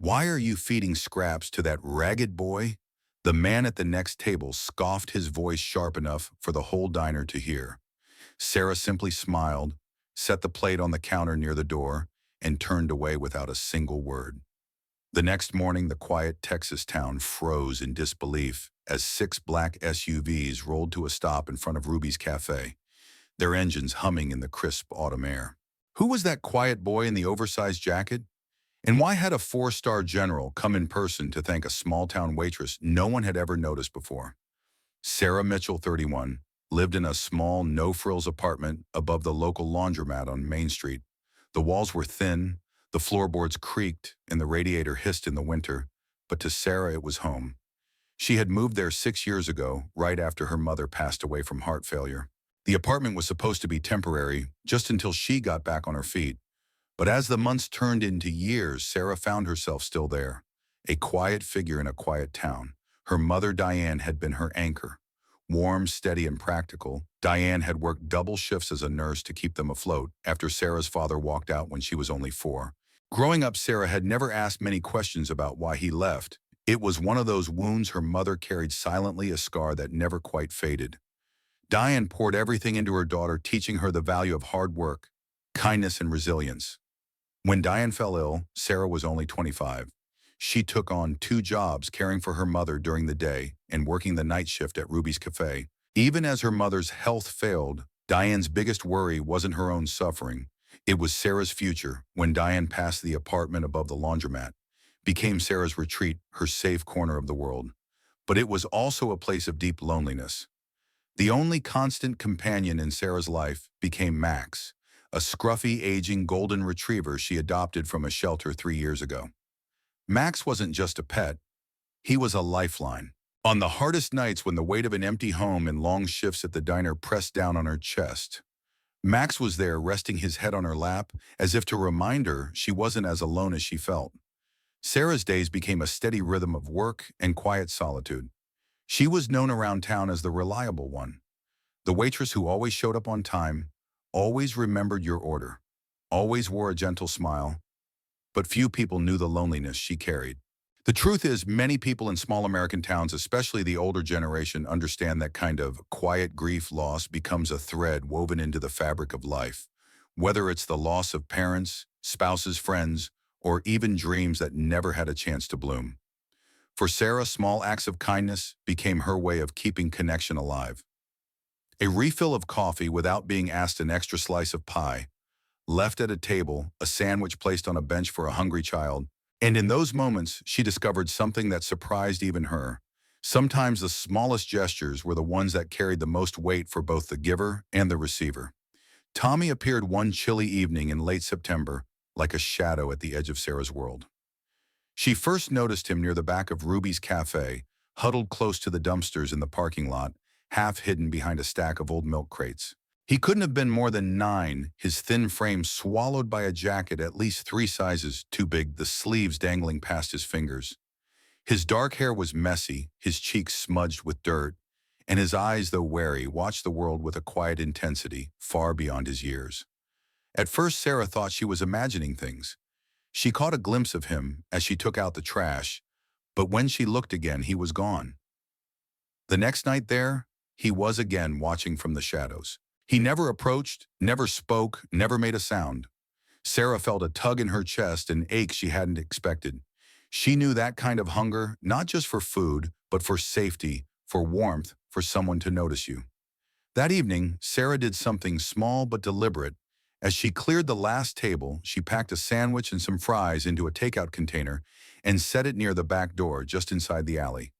"Why are you feeding scraps to that ragged boy?" The man at the next table scoffed, his voice sharp enough for the whole diner to hear. Sarah simply smiled, set the plate on the counter near the door, and turned away without a single word. The next morning, the quiet Texas town froze in disbelief as six black SUVs rolled to a stop in front of Ruby's Café, their engines humming in the crisp autumn air. Who was that quiet boy in the oversized jacket? And why had a four-star general come in person to thank a small-town waitress no one had ever noticed before? Sarah Mitchell, 31, lived in a small, no-frills apartment above the local laundromat on Main Street. The walls were thin, the floorboards creaked, and the radiator hissed in the winter, but to Sarah it was home. She had moved there 6 years ago, right after her mother passed away from heart failure. The apartment was supposed to be temporary, just until she got back on her feet. But as the months turned into years, Sarah found herself still there, a quiet figure in a quiet town. Her mother, Diane, had been her anchor. Warm, steady, and practical, Diane had worked double shifts as a nurse to keep them afloat after Sarah's father walked out when she was only 4. Growing up, Sarah had never asked many questions about why he left. It was one of those wounds her mother carried silently, a scar that never quite faded. Diane poured everything into her daughter, teaching her the value of hard work, kindness, and resilience. When Diane fell ill, Sarah was only 25. She took on 2 jobs, caring for her mother during the day and working the night shift at Ruby's Café. Even as her mother's health failed, Diane's biggest worry wasn't her own suffering. It was Sarah's future. When Diane passed, the apartment above the laundromat became Sarah's retreat, her safe corner of the world. But it was also a place of deep loneliness. The only constant companion in Sarah's life became Max, a scruffy, aging golden retriever she adopted from a shelter 3 years ago. Max wasn't just a pet, he was a lifeline. On the hardest nights, when the weight of an empty home and long shifts at the diner pressed down on her chest, Max was there, resting his head on her lap, as if to remind her she wasn't as alone as she felt. Sarah's days became a steady rhythm of work and quiet solitude. She was known around town as the reliable one, the waitress who always showed up on time, always remembered your order, always wore a gentle smile, but few people knew the loneliness she carried. The truth is, many people in small American towns, especially the older generation, understand that kind of quiet grief. Loss becomes a thread woven into the fabric of life, whether it's the loss of parents, spouses, friends, or even dreams that never had a chance to bloom. For Sarah, small acts of kindness became her way of keeping connection alive. A refill of coffee without being asked, an extra slice of pie left at a table, a sandwich placed on a bench for a hungry child. And in those moments, she discovered something that surprised even her. Sometimes the smallest gestures were the ones that carried the most weight for both the giver and the receiver. Tommy appeared one chilly evening in late September, like a shadow at the edge of Sarah's world. She first noticed him near the back of Ruby's Café, huddled close to the dumpsters in the parking lot, half hidden behind a stack of old milk crates. He couldn't have been more than 9, his thin frame swallowed by a jacket at least 3 sizes too big, the sleeves dangling past his fingers. His dark hair was messy, his cheeks smudged with dirt, and his eyes, though wary, watched the world with a quiet intensity far beyond his years. At first, Sarah thought she was imagining things. She caught a glimpse of him as she took out the trash, but when she looked again, he was gone. The next night there, he was again, watching from the shadows. He never approached, never spoke, never made a sound. Sarah felt a tug in her chest, an ache she hadn't expected. She knew that kind of hunger, not just for food, but for safety, for warmth, for someone to notice you. That evening, Sarah did something small but deliberate. As she cleared the last table, she packed a sandwich and some fries into a takeout container and set it near the back door, just inside the alley.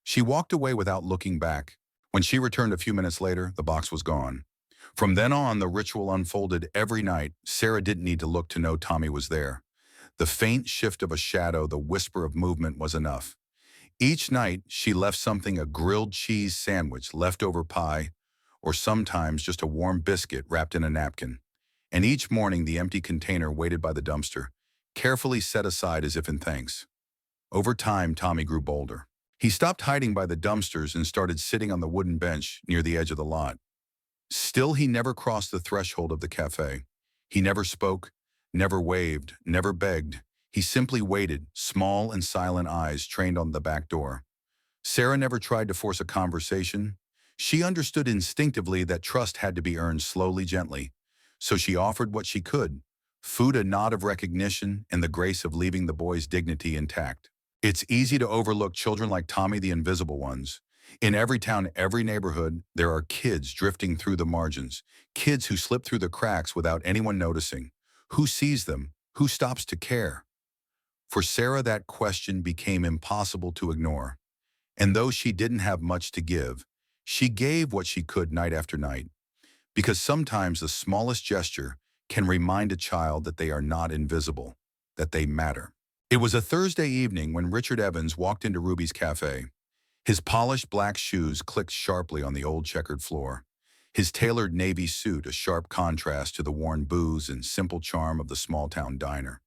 She walked away without looking back. When she returned a few minutes later, the box was gone. From then on, the ritual unfolded every night. Sarah didn't need to look to know Tommy was there. The faint shift of a shadow, the whisper of movement was enough. Each night, she left something: a grilled cheese sandwich, leftover pie, or sometimes just a warm biscuit wrapped in a napkin. And each morning, the empty container waited by the dumpster, carefully set aside as if in thanks. Over time, Tommy grew bolder. He stopped hiding by the dumpsters and started sitting on the wooden bench near the edge of the lot. Still, he never crossed the threshold of the cafe. He never spoke, never waved, never begged. He simply waited, small and silent eyes trained on the back door. Sarah never tried to force a conversation. She understood instinctively that trust had to be earned slowly, gently. So she offered what she could, food, a nod of recognition, and the grace of leaving the boy's dignity intact. It's easy to overlook children like Tommy, the invisible ones. In every town, every neighborhood, there are kids drifting through the margins, kids who slip through the cracks without anyone noticing. Who sees them? Who stops to care? For Sarah, that question became impossible to ignore. And though she didn't have much to give, she gave what she could night after night. Because sometimes the smallest gesture can remind a child that they are not invisible, that they matter. It was a Thursday evening when Richard Evans walked into Ruby's cafe. His polished black shoes clicked sharply on the old checkered floor. His tailored navy suit a sharp contrast to the worn booze and simple charm of the small-town diner.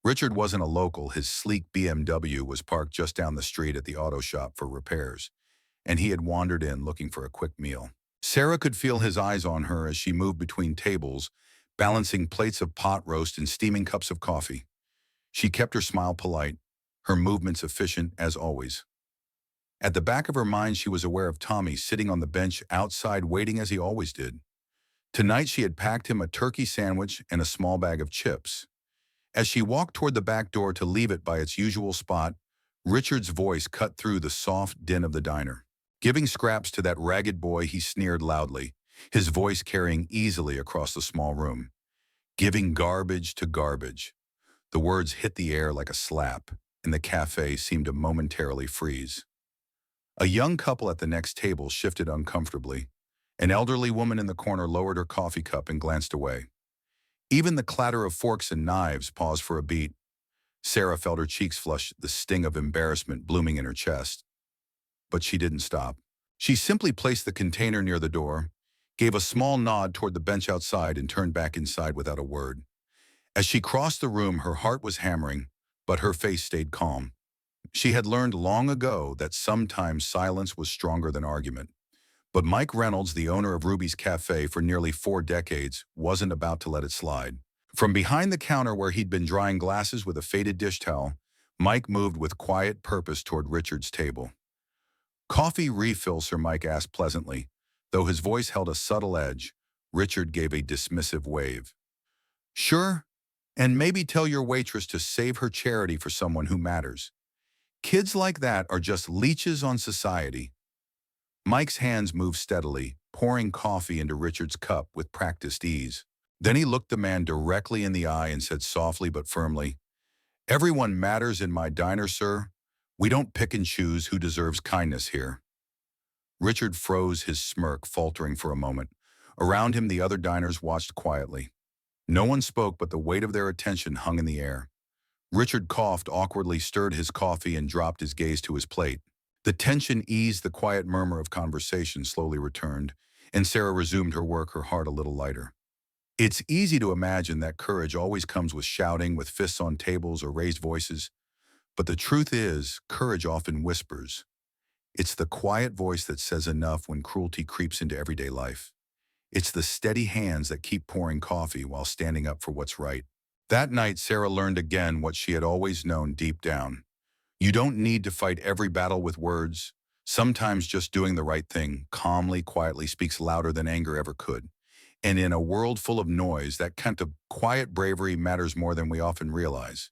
Richard wasn't a local. His sleek BMW was parked just down the street at the auto shop for repairs, and he had wandered in looking for a quick meal. Sarah could feel his eyes on her as she moved between tables, balancing plates of pot roast and steaming cups of coffee. She kept her smile polite, her movements efficient as always. At the back of her mind, she was aware of Tommy sitting on the bench outside waiting as he always did. Tonight she had packed him a turkey sandwich and a small bag of chips. As she walked toward the back door to leave it by its usual spot, Richard's voice cut through the soft din of the diner. Giving scraps to that ragged boy, he sneered loudly, his voice carrying easily across the small room. Giving garbage to garbage. The words hit the air like a slap, and the cafe seemed to momentarily freeze. A young couple at the next table shifted uncomfortably. An elderly woman in the corner lowered her coffee cup and glanced away. Even the clatter of forks and knives paused for a beat. Sarah felt her cheeks flush, the sting of embarrassment blooming in her chest. But she didn't stop. She simply placed the container near the door, gave a small nod toward the bench outside, and turned back inside without a word. As she crossed the room, her heart was hammering, but her face stayed calm. She had learned long ago that sometimes silence was stronger than argument. But Mike Reynolds, the owner of Ruby's Cafe for nearly 4 decades, wasn't about to let it slide. From behind the counter where he'd been drying glasses with a faded dish towel, Mike moved with quiet purpose toward Richard's table. "Coffee refill, Sir?" Mike asked pleasantly. Though his voice held a subtle edge, Richard gave a dismissive wave. "Sure, and maybe tell your waitress to save her charity for someone who matters. Kids like that are just leeches on society." Mike's hands moved steadily, pouring coffee into Richard's cup with practiced ease. Then he looked the man directly in the eye and said softly but firmly, "Everyone matters in my diner, sir. We don't pick and choose who deserves kindness here." Richard froze, his smirk faltering for a moment. Around him, the other diners watched quietly. No one spoke, but the weight of their attention hung in the air. Richard coughed awkwardly, stirred his coffee, and dropped his gaze to his plate. The tension eased, the quiet murmur of conversation slowly returned, and Sarah resumed her work, her heart a little lighter. It's easy to imagine that courage always comes with shouting, with fists on tables or raised voices. But the truth is, courage often whispers. It's the quiet voice that says enough when cruelty creeps into everyday life. It's the steady hands that keep pouring coffee while standing up for what's right. That night, Sarah learned again what she had always known deep down. You don't need to fight every battle with words. Sometimes just doing the right thing, calmly, quietly, speaks louder than anger ever could. And in a world full of noise, that kind of quiet bravery matters more than we often realize.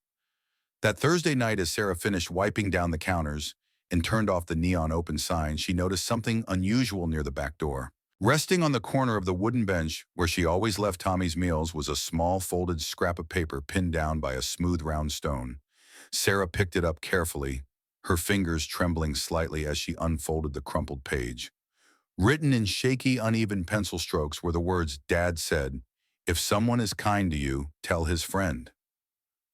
That Thursday night, as Sarah finished wiping down the counters and turned off the neon open sign, she noticed something unusual near the back door. Resting on the corner of the wooden bench where she always left Tommy's meals was a small folded scrap of paper pinned down by a smooth round stone. Sarah picked it up carefully, her fingers trembling slightly as she unfolded the crumpled page. Written in shaky, uneven pencil strokes were the words Dad said, "If someone is kind to you, tell his friend."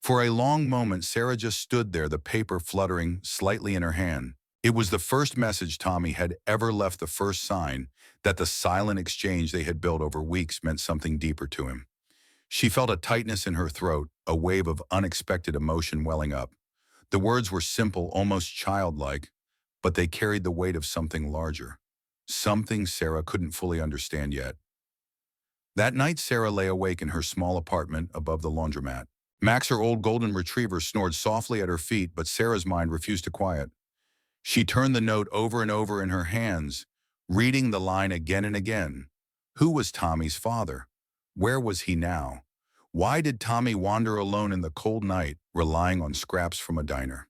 For a long moment, Sarah just stood there, the paper fluttering slightly in her hand. It was the first message Tommy had ever left, the first sign that the silent exchange they had built over weeks meant something deeper to him. She felt a tightness in her throat, a wave of unexpected emotion welling up. The words were simple, almost childlike, but they carried the weight of something larger. Something Sarah couldn't fully understand yet. That night, Sarah lay awake in her small apartment above the laundromat. Max, her old golden retriever, snored softly at her feet, but Sarah's mind refused to quiet. She turned the note over and over in her hands, reading the line again and again. Who was Tommy's father? Where was he now? Why did Tommy wander alone in the cold night, relying on scraps from a diner?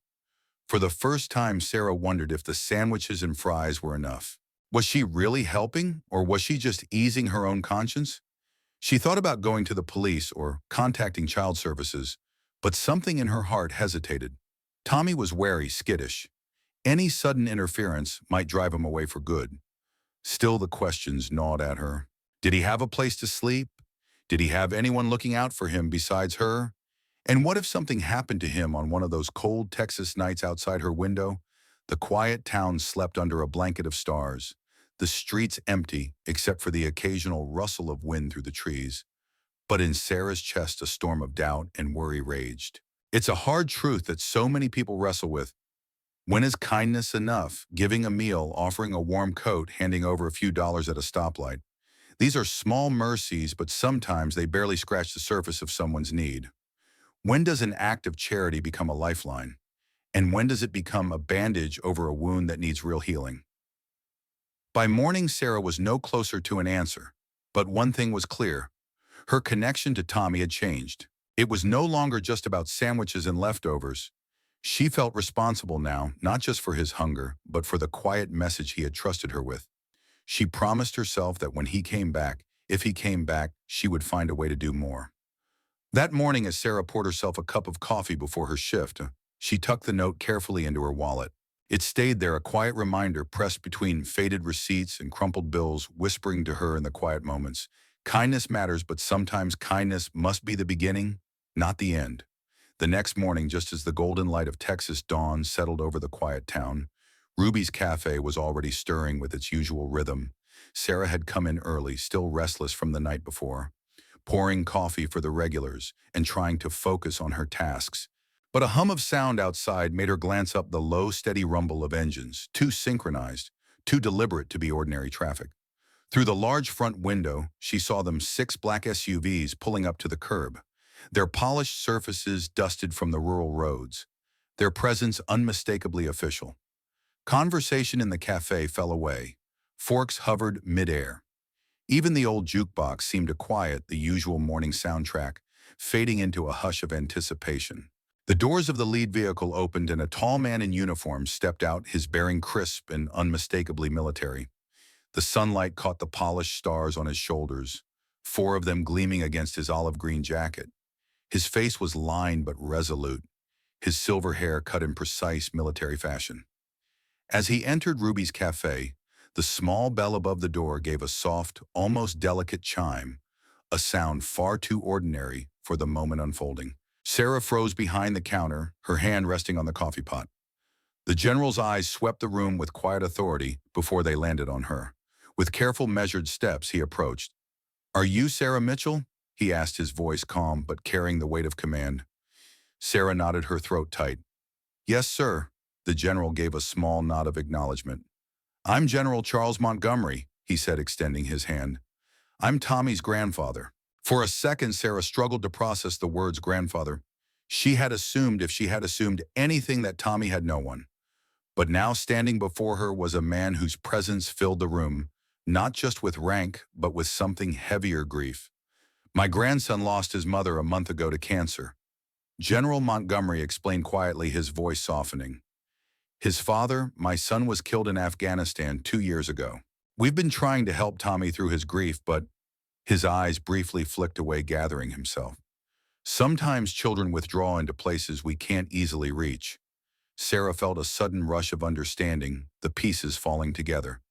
For the first time, Sarah wondered if the sandwiches and fries were enough. Was she really helping, or was she just easing her own conscience? She thought about going to the police or contacting child services, but something in her heart hesitated. Tommy was wary, skittish. Any sudden interference might drive him away for good. Still, the questions gnawed at her. Did he have a place to sleep? Did he have anyone looking out for him besides her? And what if something happened to him on one of those cold Texas nights outside her window? The quiet town slept under a blanket of stars, the streets empty except for the occasional rustle of wind through the trees. But in Sarah's chest, a storm of doubt and worry raged. It's a hard truth that so many people wrestle with. When is kindness enough? Giving a meal, offering a warm coat, handing over a few dollars at a stoplight. These are small mercies, but sometimes they barely scratch the surface of someone's need. When does an act of charity become a lifeline? And when does it become a bandage over a wound that needs real healing? By morning, Sarah was no closer to an answer. But one thing was clear. Her connection to Tommy had changed. It was no longer just about sandwiches and leftovers. She felt responsible now, not just for his hunger, but for the quiet message he had trusted her with. She promised herself that when he came back, if he came back, she would find a way to do more. That morning, as Sarah poured herself a cup of coffee before her shift, she tucked the note carefully into her wallet. It stayed there, a quiet reminder pressed between faded receipts and crumpled bills, whispering to her in the quiet moments. Kindness matters, but sometimes kindness must be the beginning, not the end. The next morning, just as the golden light of Texas dawn settled over the quiet town, Ruby's Café was already stirring with its usual rhythm. Sarah had come in early, still restless from the night before, pouring coffee for the regulars and trying to focus on her tasks. But a hum of sound outside made her glance up the low, steady rumble of engines, too synchronized, too deliberate to be ordinary traffic. Through the large front window, she saw them 6 black SUVs pulling up to the curb, their polished surfaces dusted from the rural roads, their presence unmistakably official. Conversation in the cafe fell away. Forks hovered midair. Even the old jukebox seemed to quiet the usual morning soundtrack, fading into a hush of anticipation. The doors of the lead vehicle opened and a tall man in uniform stepped out, his bearing crisp and unmistakably military. The sunlight caught the polished stars on his shoulders, 4 of them gleaming against his olive green jacket. His face was lined but resolute, his silver hair cut in precise military fashion. As he entered Ruby's Café, the small bell above the door gave a soft, almost delicate chime, a sound far too ordinary for the moment unfolding. Sarah froze behind the counter, her hand resting on the coffee pot. The general's eyes swept the room with quiet authority before they landed on her. With careful, measured steps, he approached. "Are you Sarah Mitchell?" he asked, his voice calm but carrying the weight of command. Sarah nodded, her throat tight. "Yes, sir." The general gave a small nod of acknowledgement. "I'm General Charles Montgomery," he said, extending his hand. "I'm Tommy's grandfather." For a second, Sarah struggled to process the words grandfather. She had assumed, if she had assumed anything, that Tommy had no one. But now standing before her was a man whose presence filled the room, not just with rank, but with something heavier: grief. "My grandson lost his mother a month ago to cancer," General Montgomery explained quietly, his voice softening. "His father, my son, was killed in Afghanistan 2 years ago. We've been trying to help Tommy through his grief, but—" His eyes briefly flicked away, gathering himself. "Sometimes children withdraw into places we can't easily reach." Sarah felt a sudden rush of understanding, the pieces falling together.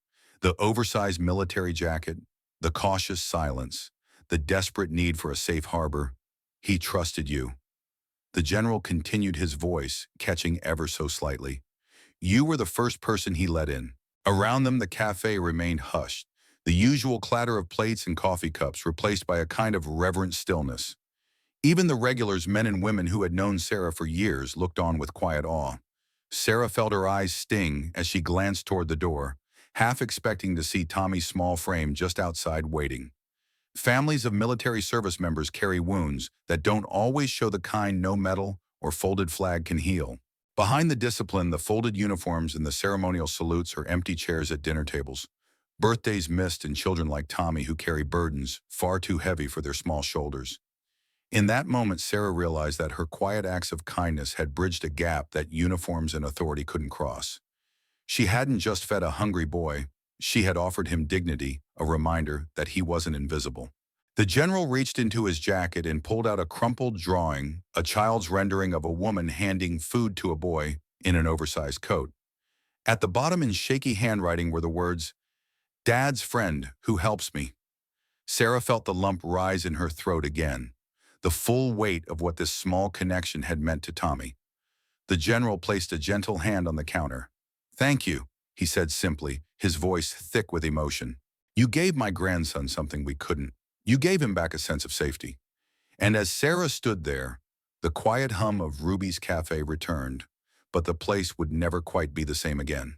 The oversized military jacket, the cautious silence, the desperate need for a safe harbor. "He trusted you." The general continued, his voice catching ever so slightly. "You were the first person he let in." Around them, the cafe remained hushed, the usual clatter of plates and coffee cups replaced by a kind of reverent stillness. Even the regulars, men and women who had known Sarah for years, looked on with quiet awe. Sarah felt her eyes sting as she glanced toward the door, half expecting to see Tommy's small frame just outside waiting. Families of military service members carry wounds that don't always show the kind no medal or folded flag can heal. Behind the discipline, the folded uniforms and the ceremonial salutes are empty chairs at dinner tables. Birthdays missed and children like Tommy who carry burdens far too heavy for their small shoulders. In that moment, Sarah realized that her quiet acts of kindness had bridged a gap that uniforms and authority couldn't cross. She hadn't just fed a hungry boy, she had offered him dignity, a reminder that he wasn't invisible. The general reached into his jacket and pulled out a crumpled drawing, a child's rendering of a woman handing food to a boy in an oversized coat. At the bottom in shaky handwriting were the words, "Dad's friend who helps me." Sarah felt the lump rise in her throat again, the full weight of what this small connection had meant to Tommy. The general placed a gentle hand on the counter. "Thank you," he said simply, his voice thick with emotion. "You gave my grandson something we couldn't. You gave him back a sense of safety." And as Sarah stood there, the quiet hum of Ruby's Café returned, but the place would never quite be the same again.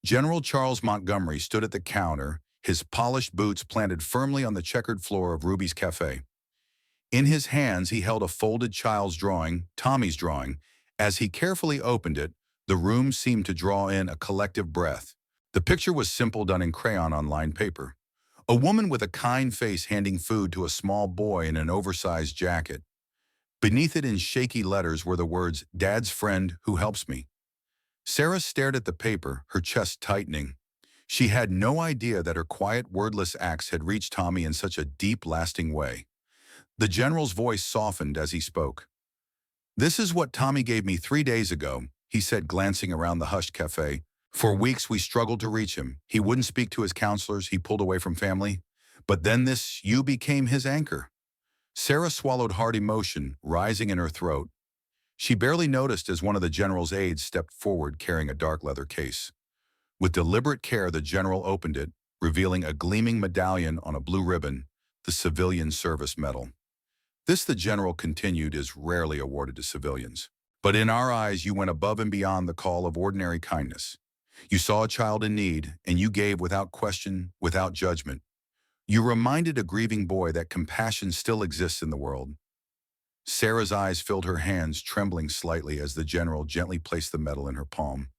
General Charles Montgomery stood at the counter, his polished boots planted firmly on the checkered floor of Ruby's Café. In his hands, he held a folded child's drawing, Tommy's drawing. As he carefully opened it, the room seemed to draw in a collective breath. The picture was simple, done in crayon on lined paper. A woman with a kind face handing food to a small boy in an oversized jacket. Beneath it in shaky letters were the words, "Dad's friend who helps me." Sarah stared at the paper, her chest tightening. She had no idea that her quiet, wordless acts had reached Tommy in such a deep, lasting way. The general's voice softened as he spoke. "This is what Tommy gave me 3 days ago," he said, glancing around the hushed cafe. "For weeks we struggled to reach him. He wouldn't speak to his counselors, he pulled away from family. But then this you became his anchor." Sarah swallowed hard, emotion rising in her throat. She barely noticed as one of the general's aides stepped forward carrying a dark leather case. With deliberate care, the general opened it, revealing a gleaming medallion on a blue ribbon, the Civilian Service Medal. "This," the general continued, "is rarely awarded to civilians. But in our eyes, you went above and beyond the call of ordinary kindness. You saw a child in need, and you gave without question, without judgment. You reminded a grieving boy that compassion still exists in the world." Sarah's eyes filled her hands, trembling slightly as the general gently placed the medal in her palm.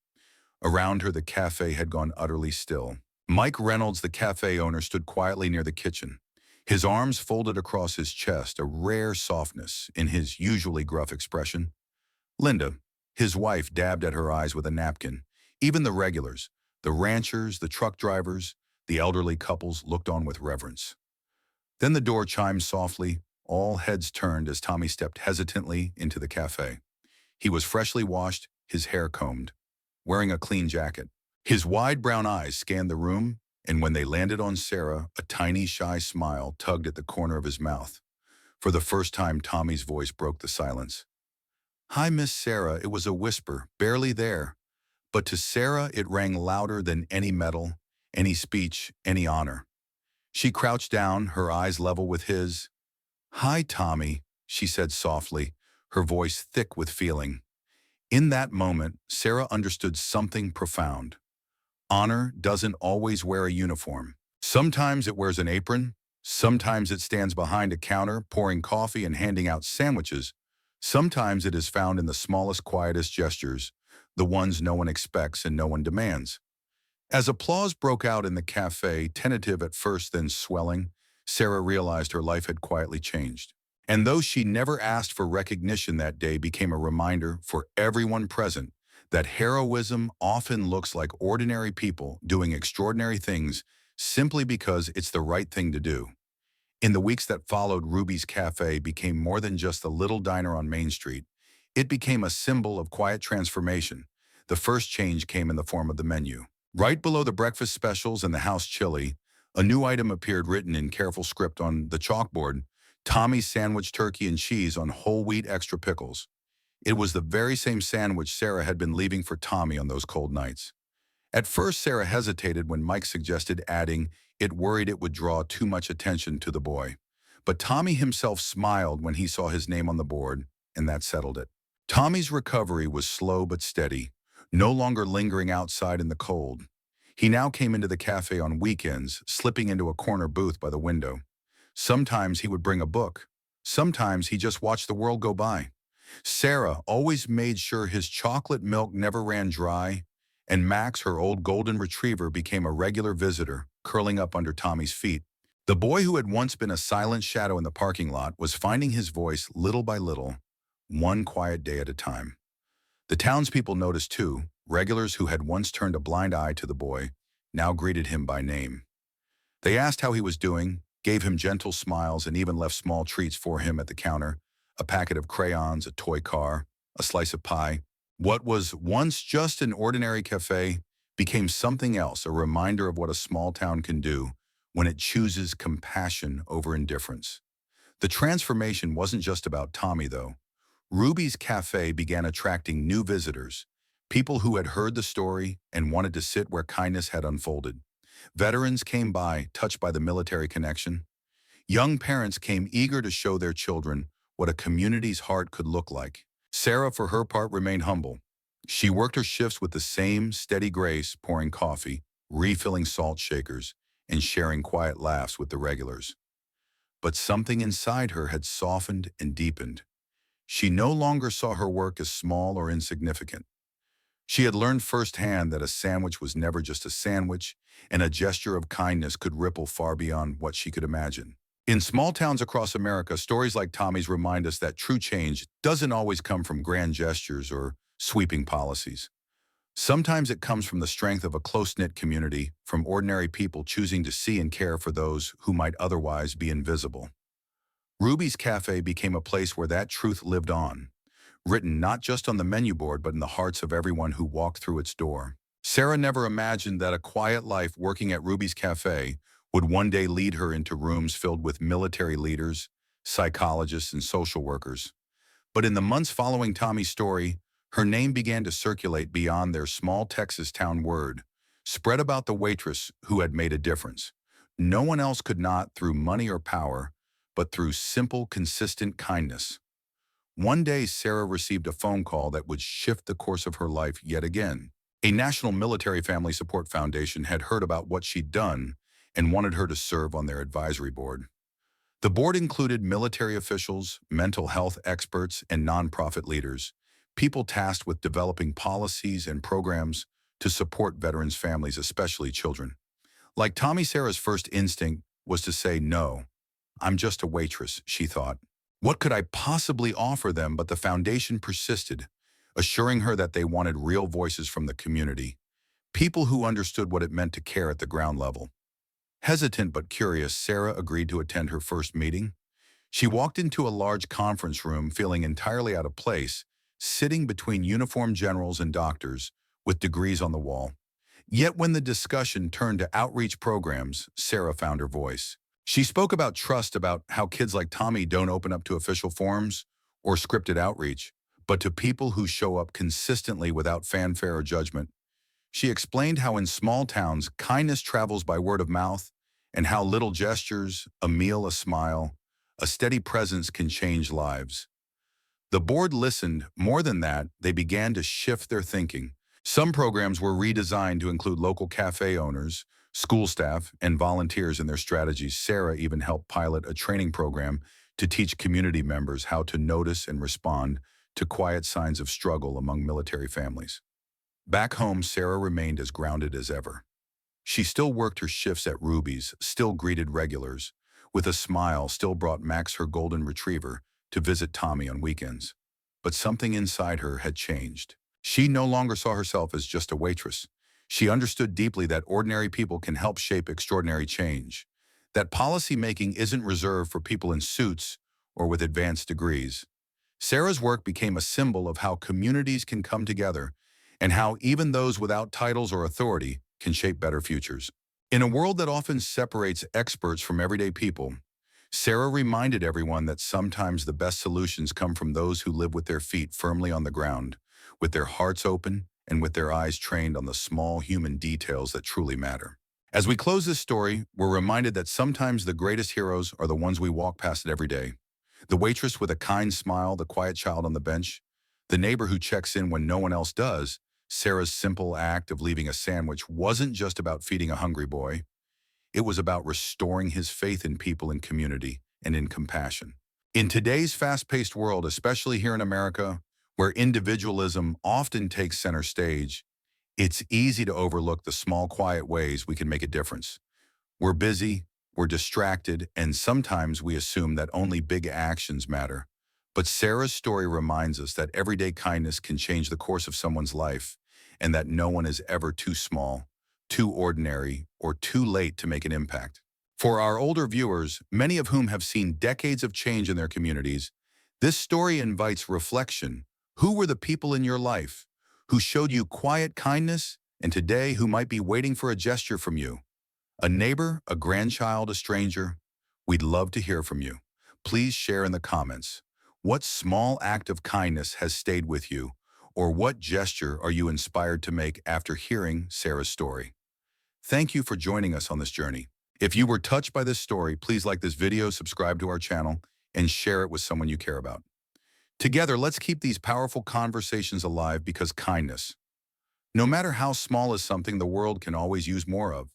Around her, the cafe had gone utterly still. Mike Reynolds, the cafe owner, stood quietly near the kitchen, his arms folded across his chest, a rare softness in his usually gruff expression. Linda, his wife, dabbed at her eyes with a napkin. Even the regulars, the ranchers, the truck drivers, the elderly couples looked on with reverence. Then the door chimed softly. All heads turned as Tommy stepped hesitantly into the cafe. He was freshly washed, his hair combed, wearing a clean jacket. His wide brown eyes scanned the room, and when they landed on Sarah, a tiny, shy smile tugged at the corner of his mouth. For the first time, Tommy's voice broke the silence. "Hi, Miss Sarah." It was a whisper, barely there. But to Sarah, it rang louder than any medal, any speech, any honor. She crouched down, her eyes level with his. "Hi, Tommy," she said softly, her voice thick with feeling. In that moment, Sarah understood something profound. Honor doesn't always wear a uniform. Sometimes it wears an apron. Sometimes it stands behind a counter, pouring coffee and handing out sandwiches. Sometimes it is found in the smallest, quietest gestures, the ones no one expects and no one demands. As applause broke out in the cafe, tentative at first, then swelling, Sarah realized her life had quietly changed. And though she never asked for recognition, that day became a reminder for everyone present that heroism often looks like ordinary people doing extraordinary things simply because it's the right thing to do. In the weeks that followed, Ruby's Café became more than just a little diner on Main Street. It became a symbol of quiet transformation. The first change came in the form of the menu. Right below the breakfast specials and the house chili, a new item appeared written in careful script on the chalkboard: Tommy's sandwich, turkey and cheese on whole wheat, extra pickles. It was the very same sandwich Sarah had been leaving for Tommy on those cold nights. At first, Sarah hesitated when Mike suggested adding it, worried it would draw too much attention to the boy. But Tommy himself smiled when he saw his name on the board, and that settled it. Tommy's recovery was slow but steady, no longer lingering outside in the cold. He now came into the cafe on weekends, slipping into a corner booth by the window. Sometimes he would bring a book. Sometimes he just watched the world go by. Sarah always made sure his chocolate milk never ran dry, and Max, her old golden retriever, became a regular visitor, curling up under Tommy's feet. The boy who had once been a silent shadow in the parking lot was finding his voice little by little, one quiet day at a time. The townspeople noticed too. Regulars who had once turned a blind eye to the boy now greeted him by name. They asked how he was doing, gave him gentle smiles, and even left small treats for him at the counter: a packet of crayons, a toy car, a slice of pie. What was once just an ordinary cafe became something else, a reminder of what a small town can do when it chooses compassion over indifference. The transformation wasn't just about Tommy, though. Ruby's Café began attracting new visitors, people who had heard the story and wanted to sit where kindness had unfolded. Veterans came by, touched by the military connection. Young parents came eager to show their children what a community's heart could look like. Sarah, for her part, remained humble. She worked her shifts with the same steady grace, pouring coffee, refilling salt shakers, and sharing quiet laughs with the regulars. But something inside her had softened and deepened. She no longer saw her work as small or insignificant. She had learned firsthand that a sandwich was never just a sandwich, and a gesture of kindness could ripple far beyond what she could imagine. In small towns across America, stories like Tommy's remind us that true change doesn't always come from grand gestures or sweeping policies. Sometimes it comes from the strength of a close-knit community, from ordinary people choosing to see and care for those who might otherwise be invisible. Ruby's Cafe became a place where that truth lived on, written not just on the menu board but in the hearts of everyone who walked through its door. Sarah never imagined that a quiet life working at Ruby's Cafe would one day lead her into rooms filled with military leaders, psychologists, and social workers. But in the months following Tommy's story, her name began to circulate beyond their small Texas town. Word spread about the waitress who had made a difference. No one else could, not through money or power, but through simple, consistent kindness. One day, Sarah received a phone call that would shift the course of her life yet again. A National Military Family Support Foundation had heard about what she'd done and wanted her to serve on their advisory board. The board included military officials, mental health experts, and nonprofit leaders, people tasked with developing policies and programs to support veterans' families, especially children. Like Tommy, Sarah's first instinct was to say, "No, I'm just a waitress," she thought. What could I possibly offer them? But the foundation persisted, assuring her that they wanted real voices from the community, people who understood what it meant to care at the ground level. Hesitant but curious, Sarah agreed to attend her first meeting. She walked into a large conference room feeling entirely out of place, sitting between uniformed generals and doctors with degrees on the wall. Yet when the discussion turned to outreach programs, Sarah found her voice. She spoke about trust, about how kids like Tommy don't open up to official forums or scripted outreach, but to people who show up consistently without fanfare or judgment. She explained how in small towns, kindness travels by word of mouth, and how little gestures, a meal, a smile, a steady presence can change lives. The board listened. More than that, they began to shift their thinking. Some programs were redesigned to include local cafe owners, school staff, and volunteers in their strategies. Sarah even helped pilot a training program to teach community members how to notice and respond to quiet signs of struggle among military families. Back home, Sarah remained as grounded as ever. She still worked her shifts at Ruby's, still greeted regulars, with a smile, still brought Max, her golden retriever, to visit Tommy on weekends. But something inside her had changed. She no longer saw herself as just a waitress. She understood deeply that ordinary people can help shape extraordinary change, that policy making isn't reserved for people in suits or with advanced degrees. Sarah's work became a symbol of how communities can come together and how even those without titles or authority can shape better futures. In a world that often separates experts from everyday people, Sarah reminded everyone that sometimes the best solutions come from those who live with their feet firmly on the ground, with their hearts open and with their eyes trained on the small human details that truly matter. As we close this story, we're reminded that sometimes the greatest heroes are the ones we walk past it every day. The waitress with a kind smile, the quiet child on the bench, the neighbor who checks in when no one else does. Sarah's simple act of leaving a sandwich wasn't just about feeding a hungry boy. It was about restoring his faith in people and community and in compassion. In today's fast-paced world, especially here in America, where individualism often takes center stage, it's easy to overlook the small, quiet ways we can make a difference. We're busy, we're distracted, and sometimes we assume that only big actions matter. But Sarah's story reminds us that everyday kindness can change the course of someone's life, and that no one is ever too small, too ordinary, or too late to make an impact. For our older viewers, many of whom have seen decades of change in their communities, this story invites reflection. Who were the people in your life who showed you quiet kindness, and today who might be waiting for a gesture from you? A neighbor, a grandchild, a stranger? We'd love to hear from you. Please share in the comments. What small act of kindness has stayed with you? Or what gesture are you inspired to make after hearing Sarah's story? Thank you for joining us on this journey. If you were touched by this story, please like this video, subscribe to our channel, and share it with someone you care about. Together, let's keep these powerful conversations alive, because kindness, no matter how small, is something the world can always use more of.